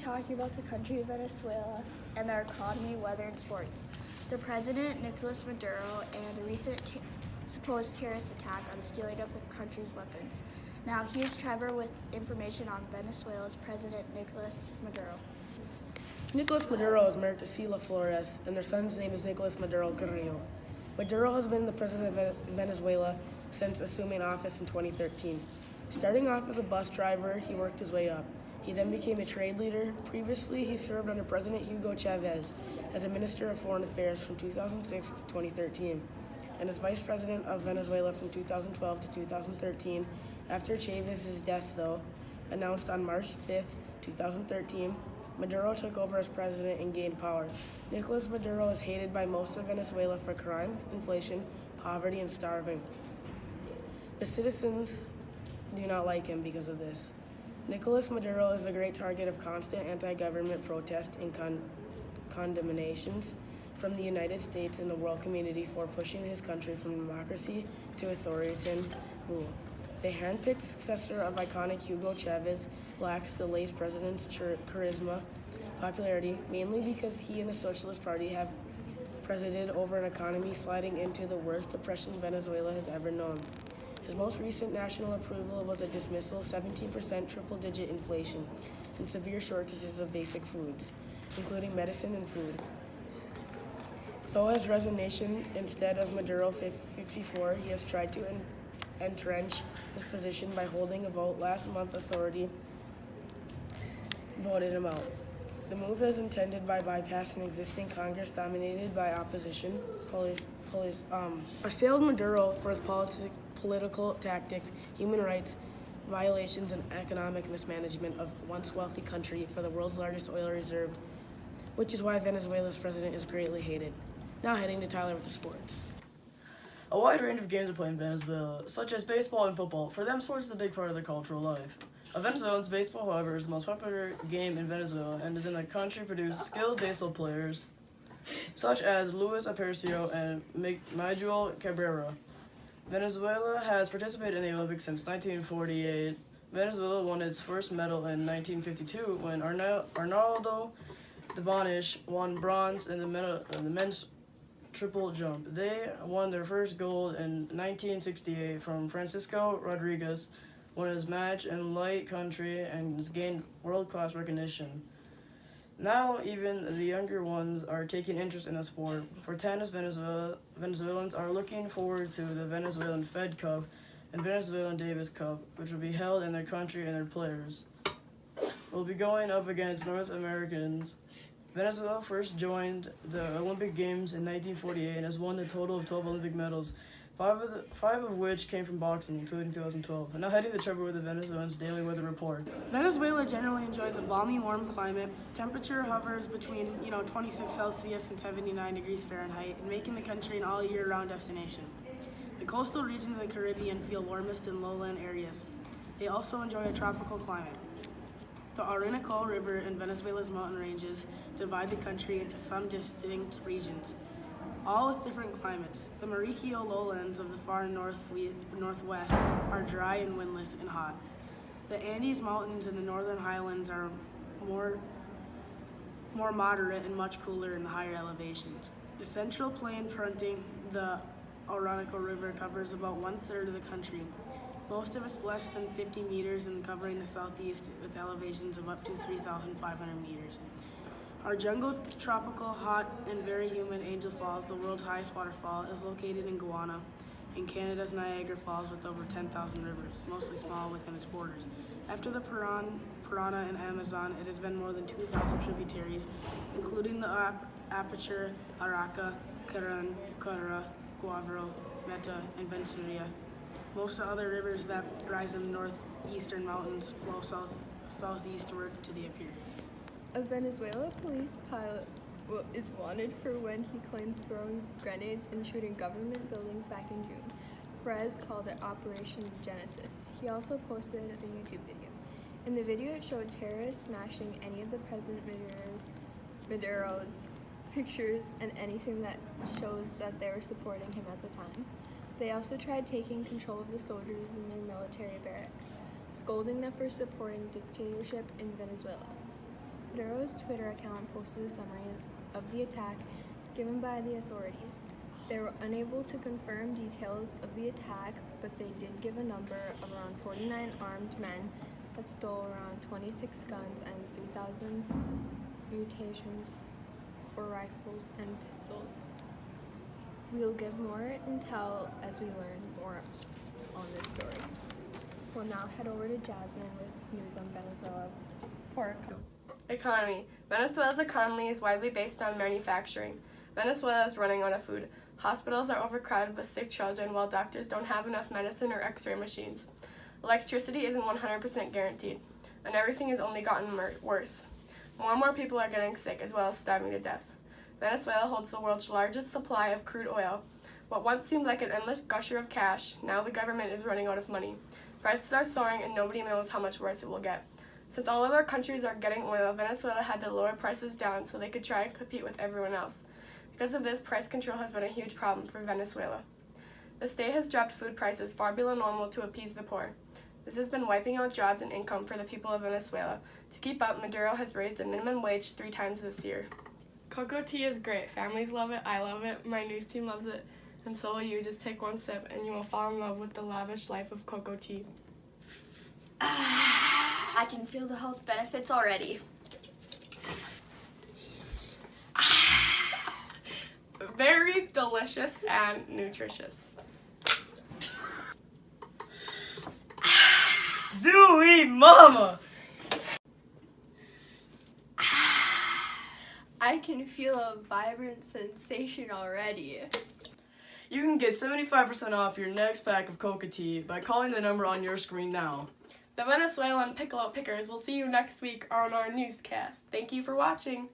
talking about the country of Venezuela and their economy, weather, and sports. The president, Nicolas Maduro, and a recent supposed terrorist attack on the stealing of the country's weapons. Now, here's Trevor with information on Venezuela's President Nicolas Maduro. Nicolas Maduro is married to Sila Flores, and their son's name is Nicolas Maduro Carrillo. Maduro has been the president of Venezuela since assuming office in 2013. Starting off as a bus driver, he worked his way up. He then became a trade leader. Previously, he served under President Hugo Chavez as a Minister of Foreign Affairs from 2006 to 2013, and as Vice President of Venezuela from 2012 to 2013. After Chavez's death, though, announced on March 5, 2013, Maduro took over as president and gained power. Nicolas Maduro is hated by most of Venezuela for crime, inflation, poverty, and starving. The citizens do not like him because of this. Nicolas Maduro is a great target of constant anti-government protest and condemnations from the United States and the world community for pushing his country from democracy to authoritarian rule. The hand-picked successor of iconic Hugo Chavez lacks the late president's charisma, popularity, mainly because he and the Socialist Party have presided over an economy sliding into the worst depression Venezuela has ever known. His most recent national approval was a dismissal, 17% triple-digit inflation, and severe shortages of basic foods, including medicine and food. Though his resignation instead of Maduro 54, he has tried to entrench his position by holding a vote last month. Authority voted him out. The move is intended by bypassing existing Congress dominated by opposition. Police assailed Maduro for his political tactics, human rights violations, and economic mismanagement of once wealthy country for the world's largest oil reserve, which is why Venezuela's president is greatly hated. Now heading to Tyler with the sports. A wide range of games are played in Venezuela, such as baseball and football. For them, sports is a big part of their cultural life. Of Venezuelans, baseball, however, is the most popular game in Venezuela and is in the country produced skilled baseball players such as Luis Aparicio and Miguel Cabrera. Venezuela has participated in the Olympics since 1948. Venezuela won its first medal in 1952 when Arnaldo Devonish won bronze in the men's triple jump. They won their first gold in 1968 from Francisco Rodriguez, won his match in light country, and has gained world-class recognition. Now, even the younger ones are taking interest in the sport. For tennis, Venezuelans are looking forward to the Venezuelan Fed Cup and Venezuelan Davis Cup, which will be held in their country, and their players will be going up against North Americans. Venezuela first joined the Olympic Games in 1948 and has won a total of 12 Olympic medals, five of which came from boxing, including 2012. And now heading to Trevor with the Venezuelans Daily Weather Report. Venezuela generally enjoys a balmy, warm climate. Temperature hovers between 26 Celsius and 79 degrees Fahrenheit, and making the country an all-year-round destination. The coastal regions of the Caribbean feel warmest in lowland areas. They also enjoy a tropical climate. The Orinoco River and Venezuela's mountain ranges divide the country into some distinct regions, all with different climates. The Mauricio lowlands of the far northwest are dry and windless and hot. The Andes Mountains in the northern highlands are more moderate and much cooler in the higher elevations. The central plain fronting the Orinoco River covers about one-third of the country. Most of it's less than 50 meters and covering the southeast with elevations of up to 3,500 meters. Our jungle, tropical, hot, and very humid Angel Falls, the world's highest waterfall, is located in Guyana, in Canada's Niagara Falls with over 10,000 rivers, mostly small within its borders. After the Parana and Amazon, it has been more than 2,000 tributaries, including the Apache, Araca, Caran, Cara, Guavero, Meta, and Venturia. Most of the other rivers that rise in the northeastern mountains flow southeastward to the Apure. A Venezuela police pilot is wanted for when he claimed throwing grenades and shooting government buildings back in June. Perez called it Operation Genesis. He also posted a YouTube video. In the video, it showed terrorists smashing any of the President Maduro's pictures and anything that shows that they were supporting him at the time. They also tried taking control of the soldiers in their military barracks, scolding them for supporting dictatorship in Venezuela. Maduro's Twitter account posted a summary of the attack given by the authorities. They were unable to confirm details of the attack, but they did give a number of around 49 armed men that stole around 26 guns and 3,000 munitions for rifles and pistols. We'll give more intel as we learn more on this story. We'll now head over to Jasmine with news on Venezuela. Economy. Venezuela's economy is widely based on manufacturing. Venezuela is running out of food. Hospitals are overcrowded with sick children, while doctors don't have enough medicine or x-ray machines. Electricity isn't 100% guaranteed, and everything has only gotten worse. More and more people are getting sick, as well as starving to death. Venezuela holds the world's largest supply of crude oil. What once seemed like an endless gusher of cash, now the government is running out of money. Prices are soaring, and nobody knows how much worse it will get. Since all other countries are getting oil, Venezuela had to lower prices down so they could try and compete with everyone else. Because of this, price control has been a huge problem for Venezuela. The state has dropped food prices far below normal to appease the poor. This has been wiping out jobs and income for the people of Venezuela. To keep up, Maduro has raised the minimum wage 3 times this year. Cocoa tea is great. Families love it, I love it, my news team loves it, and so will you. Just take one sip and you will fall in love with the lavish life of cocoa tea. I can feel the health benefits already. Very delicious and nutritious. Zooey mama! I can feel a vibrant sensation already. You can get 75% off your next pack of coca tea by calling the number on your screen now. The Venezuelan Piccolo Pickers will see you next week on our newscast. Thank you for watching.